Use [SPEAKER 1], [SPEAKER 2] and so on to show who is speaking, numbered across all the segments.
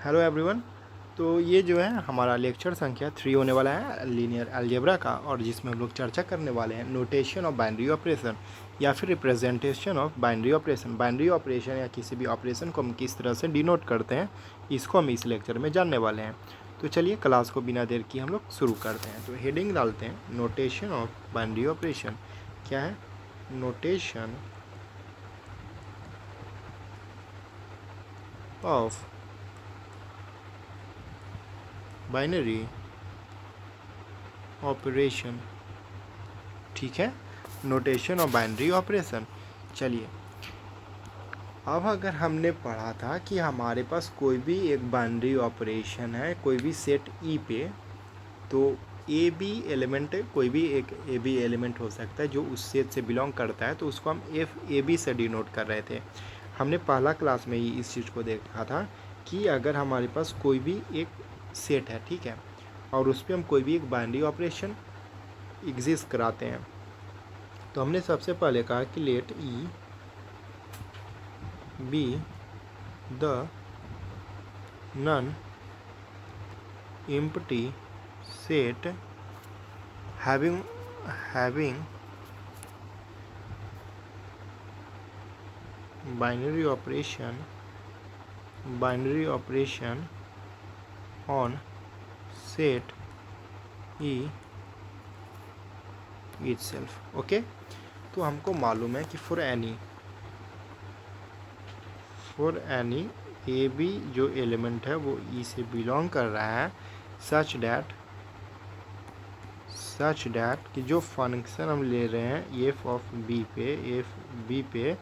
[SPEAKER 1] Hello everyone. तो ये जो है हमारा लेक्चर संख्या 3 होने वाला है लीनियर अलजेब्रा का, और जिसमें हम लोग चर्चा करने वाले हैं नोटेशन ऑफ बाइनरी ऑपरेशन या फिर representation of binary operation. Binary operation या किसी भी ऑपरेशन को हम किस तरह से डिनोट करते हैं, इसको हम इस लेक्चर में जानने वाले हैं। तो चलिए क्लास को बिना देर की हम लोग शुरू करते हैं। तो हेडिंग डालते हैं नोटेशन ऑफ बाइनरी ऑपरेशन। क्या है? Notation of binary operation. ठीक है, नोटेशन ऑफ बाइनरी ऑपरेशन। चलिए, अब अगर हमने पढ़ा था कि हमारे पास कोई भी एक बाइनरी ऑपरेशन है कोई भी सेट ई पे, तो ए बी एलिमेंट कोई भी एक ए बी एलिमेंट हो सकता है जो उस सेट से बिलोंग करता है, तो उसको हम एफ ए बी से डिनोट कर रहे थे। हमने पहला क्लास में ही इस चीज़ को देखा था कि अगर हमारे पास कोई भी एक सेट है, ठीक है, और उस पर हम कोई भी एक बाइनरी ऑपरेशन एग्जिस्ट कराते हैं, तो हमने सबसे पहले कहा कि let E be the non empty set having binary operation on set E itself। Okay, तो हमको मालूम है कि फॉर एनी ए बी जो एलिमेंट है वो ई से बिलोंग कर रहा है, सच डैट कि जो फंक्शन हम ले रहे हैं एफ बी पे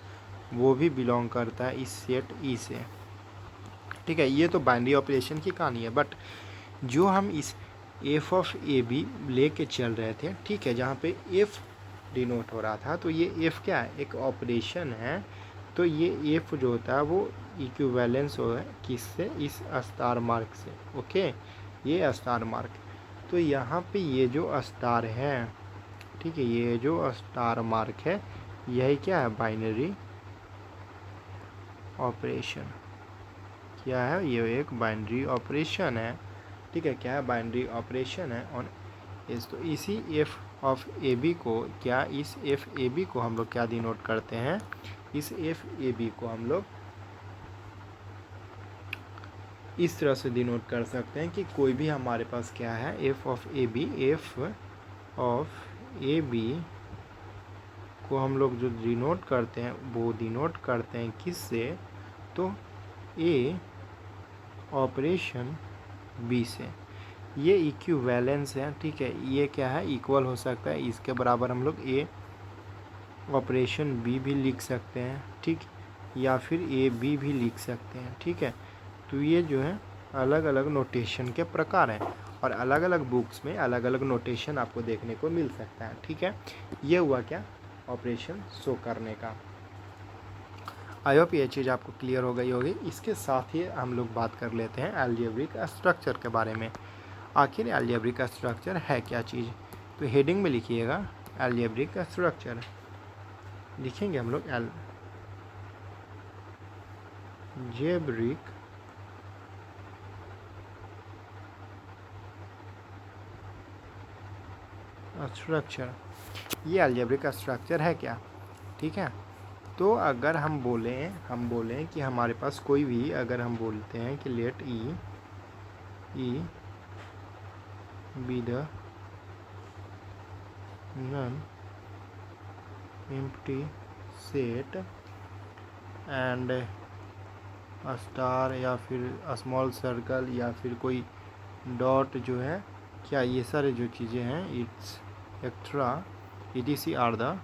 [SPEAKER 1] वो भी बिलोंग करता है इस सेट ई से। ठीक है, ये तो बाइनरी ऑपरेशन की कहानी है। बट जो हम इस एफ ऑफ ए बी ले के चल रहे थे, ठीक है, जहाँ पे एफ डिनोट हो रहा था, तो ये एफ क्या है? एक ऑपरेशन है। तो ये एफ जो होता है वो इक्विवेलेंस हो है किससे? इस स्टार मार्क से। ओके, ये स्टार मार्क। तो यहाँ पे ये जो स्टार है, ठीक है, ये जो स्टार मार्क है यही क्या है? Binary operation. क्या है? ये एक बाइनरी ऑपरेशन है। ठीक है, क्या है? बाइनरी ऑपरेशन है ऑन इस। तो इसी एफ ऑफ ए बी को क्या, इस एफ ए बी को हम लोग क्या डिनोट करते हैं? इस एफ ए बी को हम लोग इस तरह से डिनोट कर सकते हैं कि कोई भी हमारे पास क्या है? एफ ऑफ ए बी को हम लोग जो डिनोट करते हैं वो डिनोट करते हैं किससे? तो ए ऑपरेशन बी से। ये इक्विवेलेंस है। ठीक है, ये क्या है? इक्वल हो सकता है, इसके बराबर हम लोग ए ऑपरेशन बी भी लिख सकते हैं, ठीक, या फिर ए बी भी लिख सकते हैं। ठीक है, तो ये जो है अलग अलग नोटेशन के प्रकार हैं, और अलग अलग बुक्स में अलग अलग नोटेशन आपको देखने को मिल सकता है। ठीक है, ये हुआ क्या? ऑपरेशन शो करने का। आई होप ये चीज़ आपको क्लियर हो गई होगी। इसके साथ ही हम लोग बात कर लेते हैं अलजेब्रिक स्ट्रक्चर के बारे में। आखिर अलजेब्रिक स्ट्रक्चर है क्या चीज़? तो हेडिंग में लिखिएगा अलजेब्रिक स्ट्रक्चर। लिखेंगे हम लोग अलजेब्रिक स्ट्रक्चर। ये अलजेब्रिक स्ट्रक्चर है क्या? ठीक है, तो अगर हम बोलें कि हमारे पास कोई भी, अगर हम बोलते हैं कि let E be the non empty set and star या फिर स्मॉल सर्कल या फिर कोई डॉट जो है, क्या ये सारे जो चीज़ें हैं it's extra ETC are the,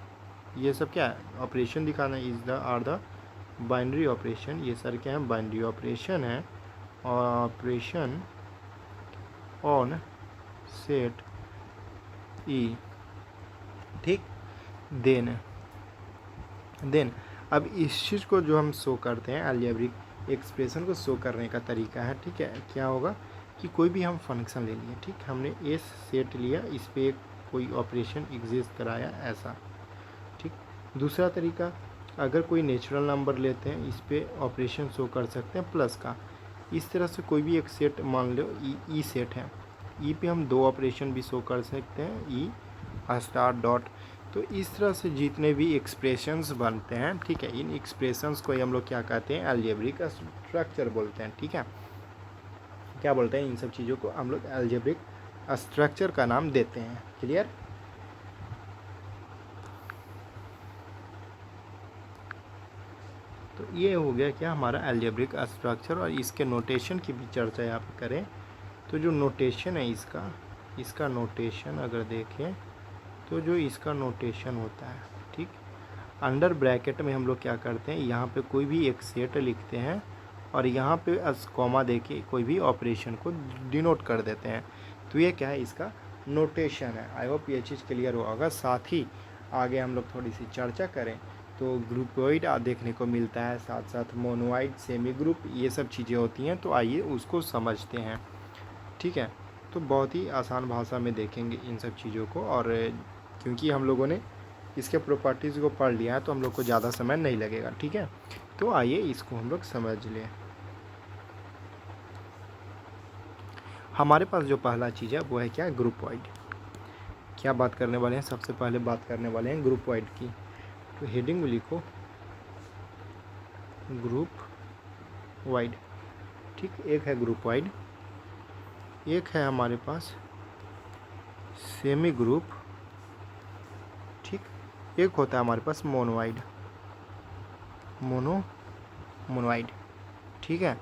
[SPEAKER 1] ये सब क्या है? ऑपरेशन दिखाना है। Is the are the binary operation. ये सारे क्या है? बाइनरी ऑपरेशन है, और ऑपरेशन ऑन सेट ई। ठीक, देन अब इस चीज़ को जो हम शो करते हैं, अलजेब्रिक एक्सप्रेशन को शो करने का तरीका है, ठीक है, क्या होगा कि कोई भी हम फंक्शन ले लिए, ठीक, हमने ए सेट लिया, इस पर एक कोई ऑपरेशन एग्जिस्ट कराया, ऐसा। ठीक, दूसरा तरीका, अगर कोई नेचुरल नंबर लेते हैं, इस पर ऑपरेशन शो कर सकते हैं प्लस का। इस तरह से कोई भी एक सेट मान लो ई सेट है, ई पे हम 2 ऑपरेशन भी शो कर सकते हैं, ई स्टार डॉट। तो इस तरह से जितने भी एक्सप्रेशंस बनते हैं, ठीक है, इन एक्सप्रेशंस को ही हम लोग क्या कहते हैं, अलजेब्रिक स्ट्रक्चर बोलते हैं। ठीक है, क्या बोलते हैं, इन सब चीज़ों को हम लोग अलजेब्रिक स्ट्रक्चर का नाम देते हैं। क्लियर? तो ये हो गया क्या हमारा अलजेब्रिक स्ट्रक्चर। और इसके नोटेशन की भी चर्चा यहाँ पे करें तो जो नोटेशन है इसका नोटेशन अगर देखें तो जो इसका नोटेशन होता है, ठीक, अंडर ब्रैकेट में हम लोग क्या करते हैं, यहाँ पे कोई भी एक सेट लिखते हैं और यहाँ पे कॉमा देके कोई भी ऑपरेशन को डिनोट कर देते हैं। तो ये क्या है, इसका नोटेशन है। आई होप ये चीज़ क्लियर होगा। साथ ही आगे हम लोग थोड़ी सी चर्चा करें तो ग्रुपोइड देखने को मिलता है, साथ साथ मोनोइड, सेमी ग्रुप, ये सब चीज़ें होती हैं। तो आइए उसको समझते हैं। ठीक है, तो बहुत ही आसान भाषा में देखेंगे इन सब चीज़ों को। और क्योंकि हम लोगों ने इसके प्रॉपर्टीज़ को पढ़ लिया है तो हम लोग को ज़्यादा समय नहीं लगेगा। ठीक है, तो आइए इसको हम लोग समझ लें। हमारे पास जो पहला चीज़ है वो है क्या, ग्रुपवाइड। क्या बात करने वाले हैं, सबसे पहले बात करने वाले हैं ग्रुपवाइड की। तो हेडिंग में लिखो ग्रुप वाइड। ठीक, एक है ग्रुप वाइड, एक है हमारे पास सेमी ग्रुप, ठीक, एक होता है हमारे पास मोनोवाइड, मोनोवाइड। ठीक है,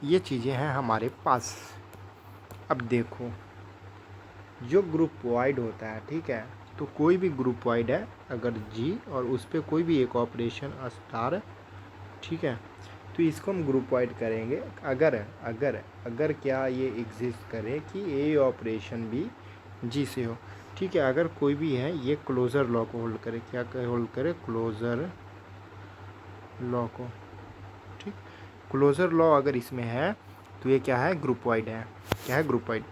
[SPEAKER 1] ये चीज़ें हैं हमारे पास। अब देखो जो ग्रुप वाइड होता है, ठीक है, तो कोई भी ग्रुप वाइड है अगर जी और उस पर कोई भी एक ऑपरेशन स्टार, ठीक है, तो इसको हम ग्रुप वाइड करेंगे अगर अगर अगर क्या ये एग्जिस्ट करे कि ए ऑपरेशन भी जी से हो। ठीक है, अगर कोई भी है ये क्लोजर लॉ को होल्ड करे, क्या होल्ड करे, क्लोजर लॉ को। ठीक, क्लोजर लॉ अगर इसमें है तो ये क्या है, ग्रुप वाइड है। क्या है, ग्रुप वाइड।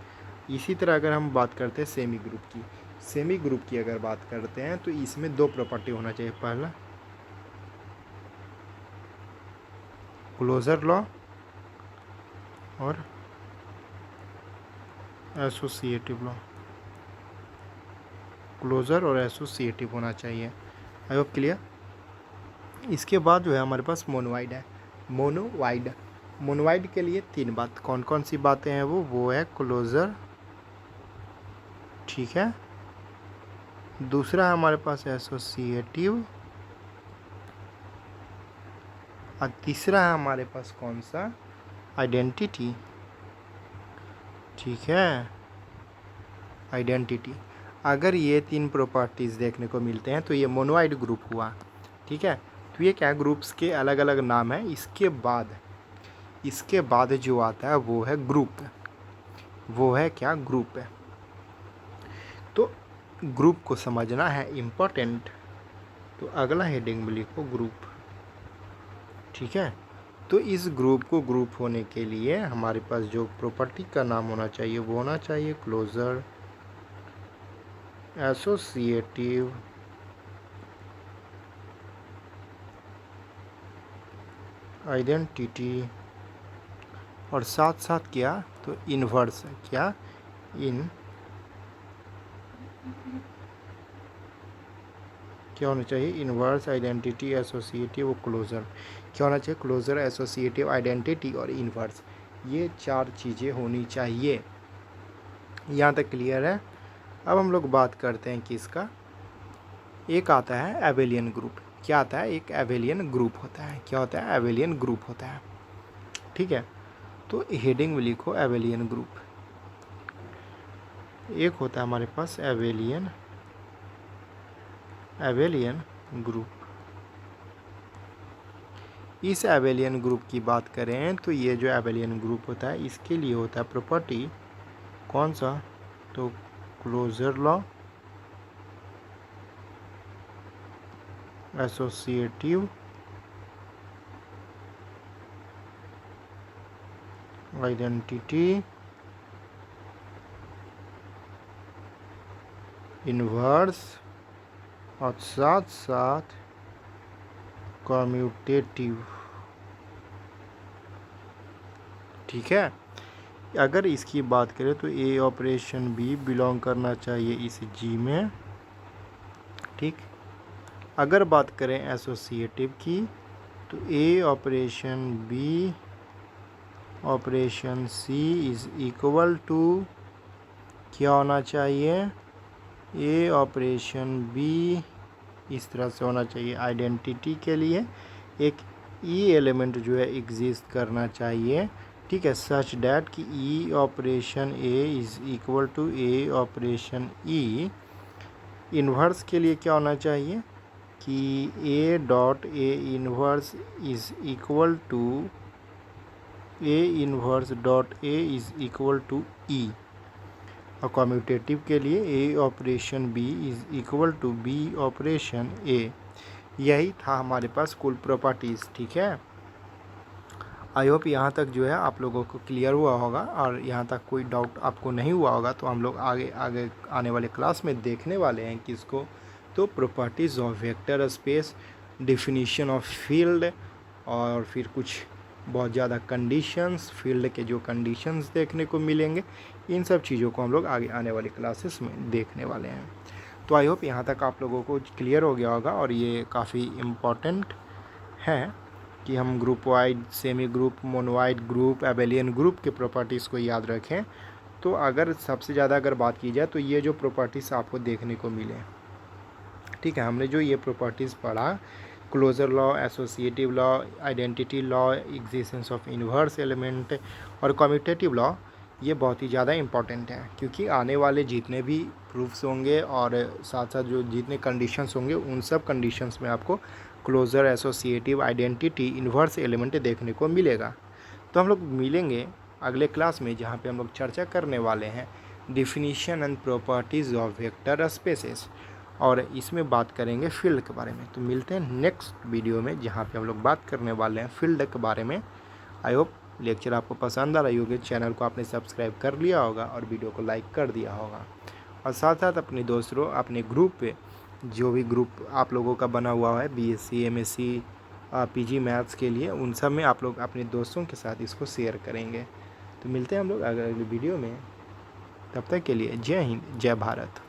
[SPEAKER 1] इसी तरह अगर हम बात करते हैं सेमी ग्रुप की, सेमी ग्रुप की अगर बात करते हैं तो इसमें 2 प्रॉपर्टी होना चाहिए। पहला क्लोजर लॉ और एसोसिएटिव लॉ, क्लोजर और एसोसिएटिव होना चाहिए। I hope clear. इसके बाद जो है हमारे पास मोनोवाइड है। मोनोवाइड के लिए 3 बात, कौन कौन सी बातें हैं वो है क्लोजर, ठीक है, दूसरा है हमारे पास एसोसिएटिव, और तीसरा है हमारे पास कौन सा, आइडेंटिटी। ठीक है, आइडेंटिटी। अगर ये 3 प्रॉपर्टीज़ देखने को मिलते हैं तो ये मोनोवाइड ग्रुप हुआ। ठीक है, तो ये क्या, ग्रुप्स के अलग अलग नाम हैं। इसके बाद जो आता है वो है ग्रुप, वो है क्या, ग्रुप है। तो ग्रुप को समझना है इम्पोर्टेंट, तो अगला हेडिंग में लिखो ग्रुप। ठीक है, तो इस ग्रुप को ग्रुप होने के लिए हमारे पास जो प्रॉपर्टी का नाम होना चाहिए वो होना चाहिए क्लोजर, एसोसिएटिव, आइडेंटिटी, और साथ साथ क्या, तो इन्वर्स। क्या, क्या होना चाहिए, इन्वर्स, आइडेंटिटी, एसोसिएटिव और क्लोजर। क्या होना चाहिए, क्लोजर, एसोसिएटिव, आइडेंटिटी और इन्वर्स। ये 4 चीज़ें होनी चाहिए। यहाँ तक क्लियर है। अब हम लोग बात करते हैं कि इसका एक आता है एबेलियन ग्रुप। क्या आता है, एक एबेलियन ग्रुप होता है। क्या होता है, एबेलियन ग्रुप होता है। ठीक है, तो हेडिंग में लिखो एबेलियन ग्रुप। एक होता है हमारे पास एबेलियन ग्रुप। इस एबेलियन ग्रुप की बात करें तो ये जो एबेलियन ग्रुप होता है इसके लिए होता है प्रॉपर्टी कौन सा, तो closure law, associative, identity, inverse, और साथ साथ कम्यूटेटिव। ठीक है। अगर इसकी बात करें तो ए ऑपरेशन बी बिलोंग करना चाहिए इस जी में, ठीक। अगर बात करें एसोसिएटिव की तो A operation B operation C is equal to क्या होना चाहिए, ए ऑपरेशन बी इस तरह से होना चाहिए। आइडेंटिटी के लिए एक ई एलिमेंट जो है एग्जिस्ट करना चाहिए, ठीक है, सच डैट कि E operation A is equal to A operation E. Inverse के लिए क्या होना चाहिए कि A dot A inverse is equal to A inverse dot A is equal to E. और कम्यूटेटिव के लिए A operation B is equal to B operation A. यही था हमारे पास कुल प्रॉपर्टीज़, ठीक है। आई होप यहाँ तक जो है आप लोगों को क्लियर हुआ होगा, और यहाँ तक कोई डाउट आपको नहीं हुआ होगा तो हम लोग आगे आगे आने वाले क्लास में देखने वाले हैं किसको, तो properties of vector space, definition of field, और फिर कुछ बहुत ज़्यादा कंडीशंस, फील्ड के जो कंडीशंस देखने को मिलेंगे, इन सब चीज़ों को हम लोग आगे आने वाली क्लासेस में देखने वाले हैं। तो आई होप यहाँ तक आप लोगों को क्लियर हो गया होगा, और ये काफ़ी इम्पॉर्टेंट है कि हम groupoid, semi group, monoid group, abelian group के प्रॉपर्टीज़ को याद रखें। तो अगर सबसे ज़्यादा अगर बात की जाए तो ये जो प्रॉपर्टीज़ आपको देखने को मिले, ठीक है, हमने जो ये प्रॉपर्टीज़ पढ़ा, closure law, associative law, identity law, existence of inverse element और कम्यूटेटिव लॉ, ये बहुत ही ज़्यादा इंपॉर्टेंट है, क्योंकि आने वाले जितने भी प्रूफ्स होंगे और साथ साथ जो जितने कंडीशंस होंगे, उन सब कंडीशंस में आपको closure, associative, identity, inverse element देखने को मिलेगा। तो हम लोग मिलेंगे अगले क्लास में, जहाँ पे हम लोग चर्चा करने वाले हैं definition and properties of vector spaces, और इसमें बात करेंगे फील्ड के बारे में। तो मिलते हैं नेक्स्ट वीडियो में, जहाँ पे हम लोग बात करने वाले हैं फील्ड के बारे में। आई होप लेक्चर आपको पसंद आ रही होगी, चैनल को आपने सब्सक्राइब कर लिया होगा और वीडियो को लाइक कर दिया होगा, और साथ साथ अपने दोस्तों, अपने ग्रुप पे, जो भी ग्रुप आप लोगों का बना हुआ है बीएससी, एमएससी, पीजी मैथ्स के लिए, उन सब में आप लोग अपने दोस्तों के साथ इसको शेयर करेंगे। तो मिलते हैं हम लोग अगले वीडियो में, तब तक के लिए जय हिंद, जय भारत।